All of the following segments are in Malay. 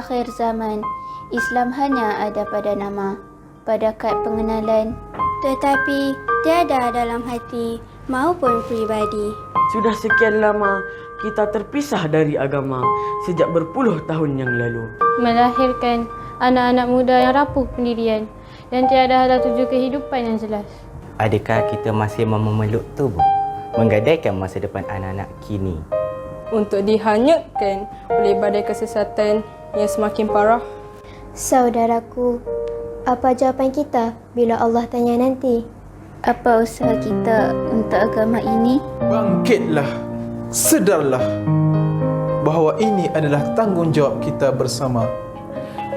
akhir zaman, Islam hanya ada pada nama, pada kad pengenalan, tetapi tiada dalam hati maupun pribadi. Sudah sekian lama kita terpisah dari agama sejak berpuluh tahun yang lalu. Melahirkan anak-anak muda yang rapuh pendirian dan tiada hala tuju kehidupan yang jelas. Adakah kita masih memeluk tubuh, menggadaikan masa depan anak-anak kini? Untuk dihanyutkan oleh badai kesesatan yang semakin parah. Saudaraku, apa jawapan kita bila Allah tanya nanti? apa usaha kita untuk agama ini? Bangkitlah, sedarlah bahawa ini adalah tanggungjawab kita bersama.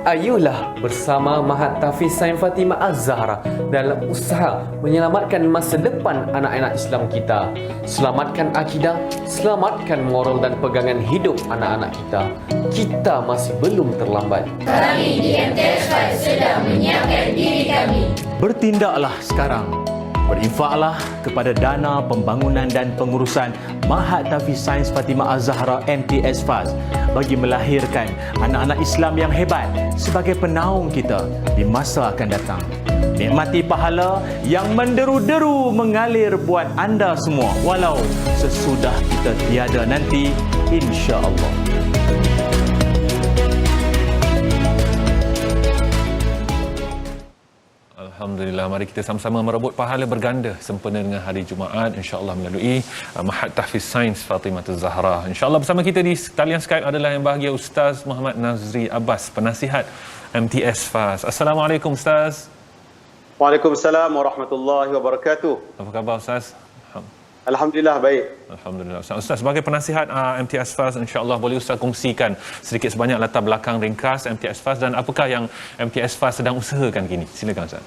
Ayolah bersama Mahat Tahfiz Sains Fatimah Az-Zahra dalam usaha menyelamatkan masa depan anak-anak Islam kita. Selamatkan akidah, selamatkan moral dan pegangan hidup anak-anak kita. Kita masih belum terlambat. Kami di MTS sedang menyiapkan diri kami. Bertindaklah sekarang. Berinfaklah kepada dana pembangunan dan pengurusan Mahat Tahfiz Sains Fatimah Az-Zahra MTS FAS bagi melahirkan anak-anak Islam yang hebat sebagai penaung kita di masa akan datang. Nikmati pahala yang menderu-deru mengalir buat anda semua walau sesudah kita tiada nanti, insya-Allah. Alhamdulillah, mari kita sama-sama merebut pahala berganda sempena dengan hari Jumaat, insya-Allah melalui Mahat Tahfiz Sains Fatimah Az-Zahra. Insya-Allah bersama kita di talian Skype adalah yang bahagia Ustaz Muhammad Nazri Abbas, penasihat MTS FAS. Assalamualaikum Ustaz. Waalaikumsalam warahmatullahi wabarakatuh. Apa khabar Ustaz? Alhamdulillah baik. Alhamdulillah. Ustaz sebagai penasihat MTS FAS, insya-Allah boleh Ustaz kongsikan sedikit sebanyak latar belakang ringkas MTS FAS dan apakah yang MTS FAS sedang usahakan kini? Silakan Ustaz.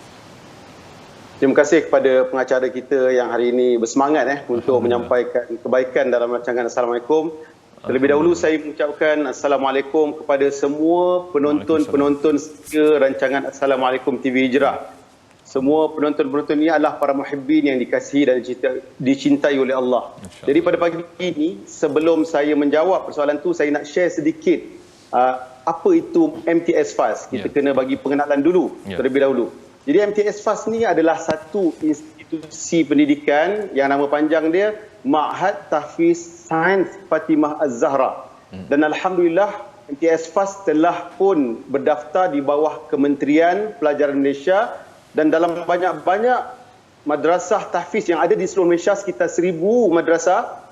Terima kasih kepada pengacara kita yang hari ini bersemangat untuk menyampaikan kebaikan dalam rancangan Assalamualaikum. Terlebih dahulu saya mengucapkan Assalamualaikum kepada semua penonton-penonton setia rancangan Assalamualaikum TV Hijrah. Semua penonton-penonton ini adalah para muhibbin yang dikasihi dan dicintai oleh Allah. Jadi pada pagi ini, sebelum saya menjawab persoalan itu, saya nak share sedikit apa itu MTS FAS. Kita kena bagi pengenalan dulu terlebih dahulu. Jadi MTS FAS ni adalah satu institusi pendidikan yang nama panjang dia Mahat Tahfiz Sains Fatimah Az-Zahra. Dan alhamdulillah MTS FAS telah pun berdaftar di bawah Kementerian Pelajaran Malaysia dan dalam banyak-banyak madrasah tahfiz yang ada di seluruh Malaysia, sekitar 1,000 madrasah,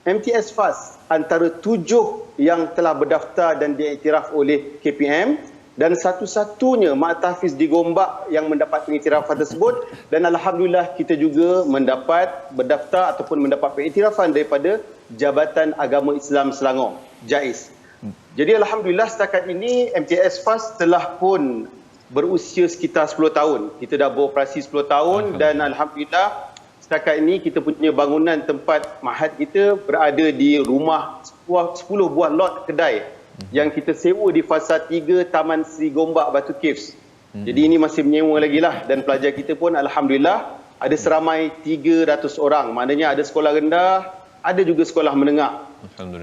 MTS FAS antara 7 yang telah berdaftar dan diiktiraf oleh KPM. Dan satu-satunya Mahat Tahfiz di Gombak yang mendapat pengiktirafan tersebut, dan alhamdulillah kita juga mendapat berdaftar ataupun mendapat pengiktirafan daripada Jabatan Agama Islam Selangor, JAIS. Jadi alhamdulillah setakat ini MTS FAS telah pun berusia sekitar 10 tahun. Kita dah beroperasi 10 tahun dan alhamdulillah setakat ini kita punya bangunan tempat mahat kita berada di rumah 10 buah lot kedai yang kita sewa di fasa 3 Taman Seri Gombak Batu Caves. Jadi ini masih menyewa lagi lah, dan pelajar kita pun alhamdulillah ada seramai 300 orang. Maknanya ada sekolah rendah, ada juga sekolah menengah.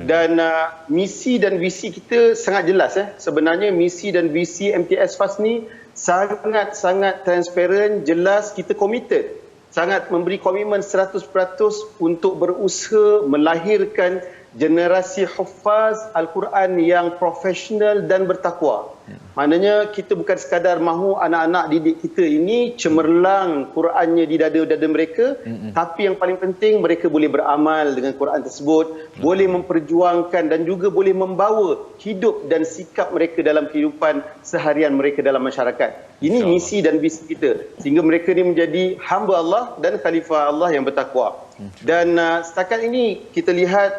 Dan misi dan visi kita sangat jelas. Sebenarnya misi dan visi MTS FAS ni sangat-sangat transparent, jelas, kita committed. Sangat memberi komitmen 100% untuk berusaha melahirkan generasi hufaz Al-Quran yang profesional dan bertakwa. Maknanya kita bukan sekadar mahu anak-anak didik kita ini cemerlang Qurannya di dada-dada mereka, tapi yang paling penting mereka boleh beramal dengan Quran tersebut, boleh memperjuangkan dan juga boleh membawa hidup dan sikap mereka dalam kehidupan seharian mereka dalam masyarakat. Ini misi dan visi kita, sehingga mereka ini menjadi hamba Allah dan khalifah Allah yang bertakwa. Dan setakat ini kita lihat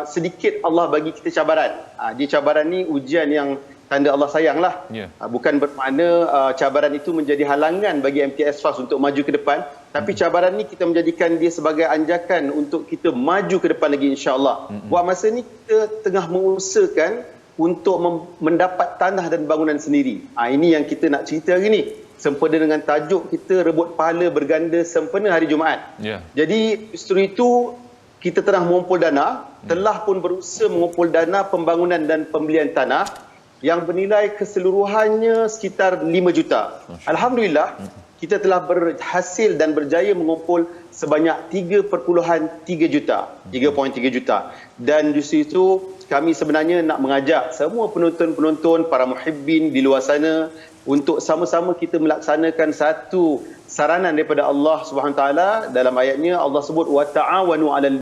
sedikit Allah bagi kita cabaran. Di cabaran ni ujian yang tanda Allah sayanglah. Bukan bermakna cabaran itu menjadi halangan bagi MTS FAS untuk maju ke depan, tapi cabaran ni kita menjadikan dia sebagai anjakan untuk kita maju ke depan lagi, insya-Allah. Buat masa ni kita tengah mengusahakan untuk mendapat tanah dan bangunan sendiri. Ini yang kita nak cerita hari ni, sempena dengan tajuk kita rebut pahala berganda sempena hari Jumaat. Jadi justru itu kita tengah mengumpul dana, telah pun berusaha mengumpul dana pembangunan dan pembelian tanah. yang bernilai keseluruhannya sekitar 5 juta. Alhamdulillah, kita telah berhasil dan berjaya mengumpul sebanyak 3.3 juta. 3.3 juta. Dan di situ kami sebenarnya nak mengajak semua penonton-penonton, para muhibbin di luar sana untuk sama-sama kita melaksanakan satu saranan daripada Allah SWT. Dalam ayatnya Allah sebut wa ta'awanu 'alal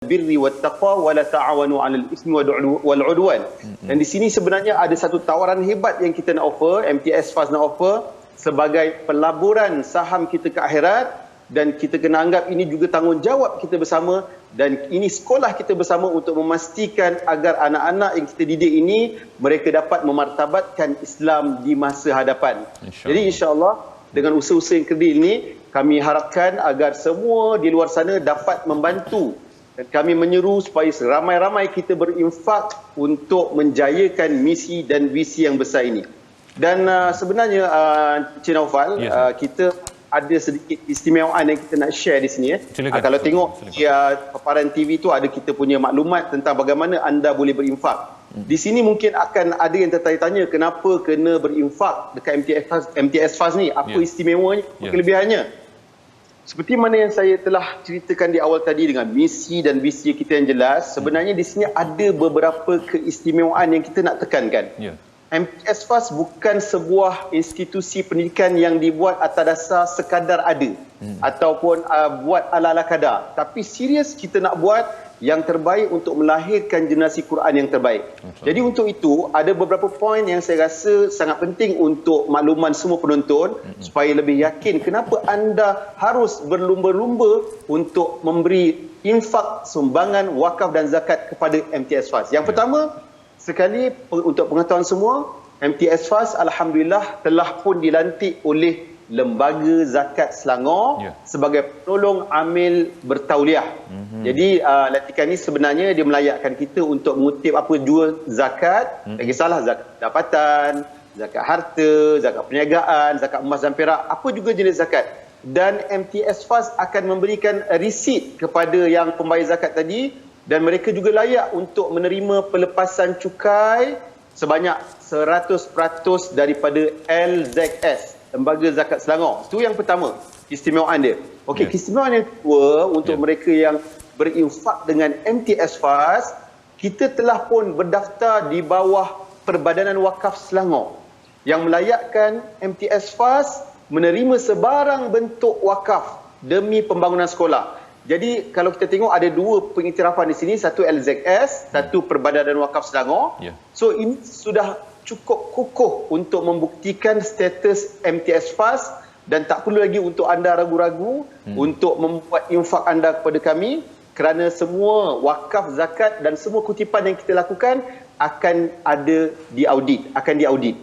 birri wattaqwa wa la ta'awanu 'alal ismi wal 'udwan. Dan di sini sebenarnya ada satu tawaran hebat yang kita nak offer, MTS Fast nak offer sebagai pelaburan saham kita ke akhirat, dan kita kena anggap ini juga tanggungjawab kita bersama, dan ini sekolah kita bersama untuk memastikan agar anak-anak yang kita didik ini mereka dapat memartabatkan Islam di masa hadapan. Jadi insya-Allah dengan usaha-usaha yang kerdil ini kami harapkan agar semua di luar sana dapat membantu, dan kami menyeru supaya ramai-ramai kita berinfak untuk menjayakan misi dan visi yang besar ini. Dan sebenarnya Cik Naufal, kita ada sedikit istimewaan yang kita nak share di sini. Kalau tengok paparan TV tu ada kita punya maklumat tentang bagaimana anda boleh berinfak. Di sini mungkin akan ada yang tertanya-tanya kenapa kena berinfak dekat MTS Fast ni, apa istimewanya, apa kelebihannya. Seperti mana yang saya telah ceritakan di awal tadi dengan misi dan visi kita yang jelas, sebenarnya di sini ada beberapa keistimewaan yang kita nak tekankan. MTS Fast bukan sebuah institusi pendidikan yang dibuat atas dasar sekadar ada ataupun buat ala-ala kadar, tapi serius kita nak buat yang terbaik untuk melahirkan generasi Quran yang terbaik. Jadi untuk itu ada beberapa poin yang saya rasa sangat penting untuk makluman semua penonton supaya lebih yakin kenapa anda harus berlumba-lumba untuk memberi infak, sumbangan, wakaf dan zakat kepada MTS Fast. Yang pertama sekali, untuk pengetahuan semua, MTS Fast alhamdulillah telah pun dilantik oleh Lembaga Zakat Selangor sebagai penolong amil bertauliah. Jadi lantikan ini sebenarnya dia melayakkan kita untuk mengutip apa jua zakat, tak kisahlah zakat dapatan, zakat harta, zakat perniagaan, zakat emas dan perak, apa juga jenis zakat. Dan MTS Fast akan memberikan resit kepada yang pembayar zakat tadi, dan mereka juga layak untuk menerima pelepasan cukai sebanyak 100% daripada LZS, Lembaga Zakat Selangor. Itu yang pertama, keistimewaan dia. Okey, keistimewaan yang kedua untuk mereka yang berinfak dengan MTS Fast, kita telah pun berdaftar di bawah Perbadanan Wakaf Selangor yang melayakkan MTS Fast menerima sebarang bentuk wakaf demi pembangunan sekolah. Jadi kalau kita tengok ada dua pengiktirafan di sini, satu LZS, satu Perbadanan Wakaf Selangor. So ini sudah cukup kukuh untuk membuktikan status MTS Fast, dan tak perlu lagi untuk anda ragu-ragu untuk membuat infak anda kepada kami, kerana semua wakaf, zakat dan semua kutipan yang kita lakukan akan ada diaudit,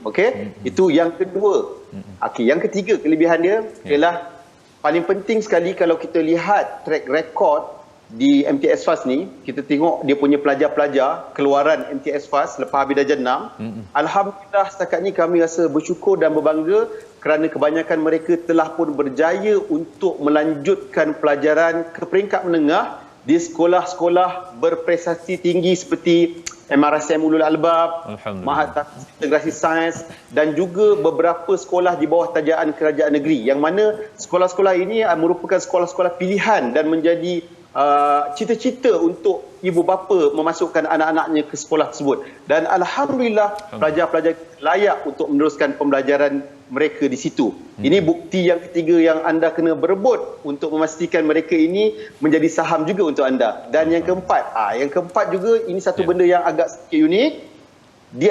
okey? Itu yang kedua. Okey, yang ketiga kelebihan dia ialah paling penting sekali. Kalau kita lihat track record di MTS Fast ni, kita tengok dia punya pelajar-pelajar keluaran MTS Fast lepas habis darjah 6. Alhamdulillah setakat ni kami rasa bersyukur dan berbangga kerana kebanyakan mereka telah pun berjaya untuk melanjutkan pelajaran ke peringkat menengah di sekolah-sekolah berprestasi tinggi seperti MRSM Ulul Albab, Mahat Integrasi Sains, dan juga beberapa sekolah di bawah tajaan kerajaan negeri, yang mana sekolah-sekolah ini merupakan sekolah-sekolah pilihan dan menjadi cita-cita untuk ibu bapa memasukkan anak-anaknya ke sekolah tersebut. Dan alhamdulillah pelajar-pelajar layak untuk meneruskan pembelajaran mereka di situ. Ini bukti yang ketiga yang anda kena berebut untuk memastikan mereka ini menjadi saham juga untuk anda. Dan yang keempat juga, ini satu benda yang agak sedikit unik. Di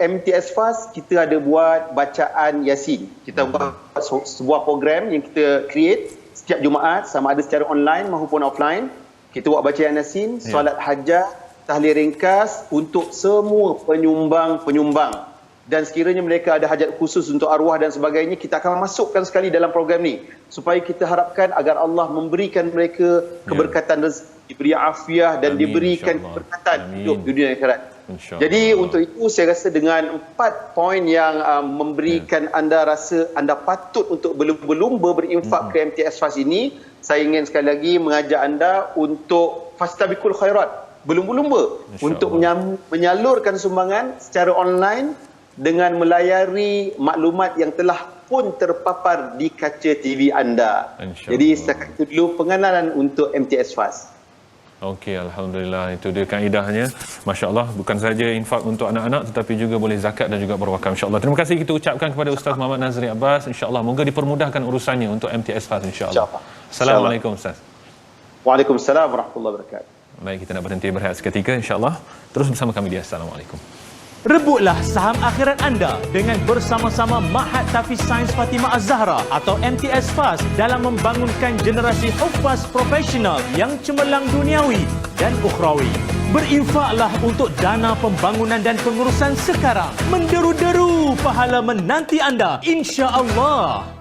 MTS Fast kita ada buat bacaan Yasin. Kita buat sebuah program yang kita create setiap Jumaat, sama ada secara online maupun offline. Kita buat bacaan Yasin, solat hajat, tahlil ringkas untuk semua penyumbang-penyumbang. Dan sekiranya mereka ada hajat khusus untuk arwah dan sebagainya, kita akan masukkan sekali dalam program ni, supaya kita harapkan agar Allah memberikan mereka keberkatan rezeki, diberi afiah dan diberikan keberkatan hidup di dunia akhirat. Jadi untuk itu saya rasa dengan 4 poin yang memberikan anda rasa anda patut untuk berlumba berinfak ke MTS Fast ini, saya ingin sekali lagi mengajak anda untuk fastabiqul khairat, berlumba-lumba untuk menyalurkan sumbangan secara online dengan melayari maklumat yang telah pun terpapar di kaca TV anda. Jadi setakat itu dulu pengenalan untuk MTS Fast. Okey, Alhamdulillah. Itu dia kaedahnya. Masya Allah, bukan saja infak untuk anak-anak tetapi juga boleh zakat dan juga berwakaf, insya-Allah. Terima kasih kita ucapkan kepada Ustaz Muhammad Nazri Abbas, insya-Allah. Moga dipermudahkan urusannya untuk MTS Fast, insya-Allah. Assalamualaikum Ustaz. Waalaikumsalam warahmatullahi wabarakatuh. Baik, kita nak berhenti berehat seketika, insya-Allah. Terus bersama kami di Assalamualaikum. Rebutlah saham akhirat anda dengan bersama-sama Mahat Tafiz Sains Fatimah Az-Zahra atau MTS Fast dalam membangunkan generasi hufaz profesional yang cemerlang duniawi dan ukhrawi. Berinfaklah untuk dana pembangunan dan pengurusan sekarang. Menderu-deru pahala menanti anda, insya-Allah.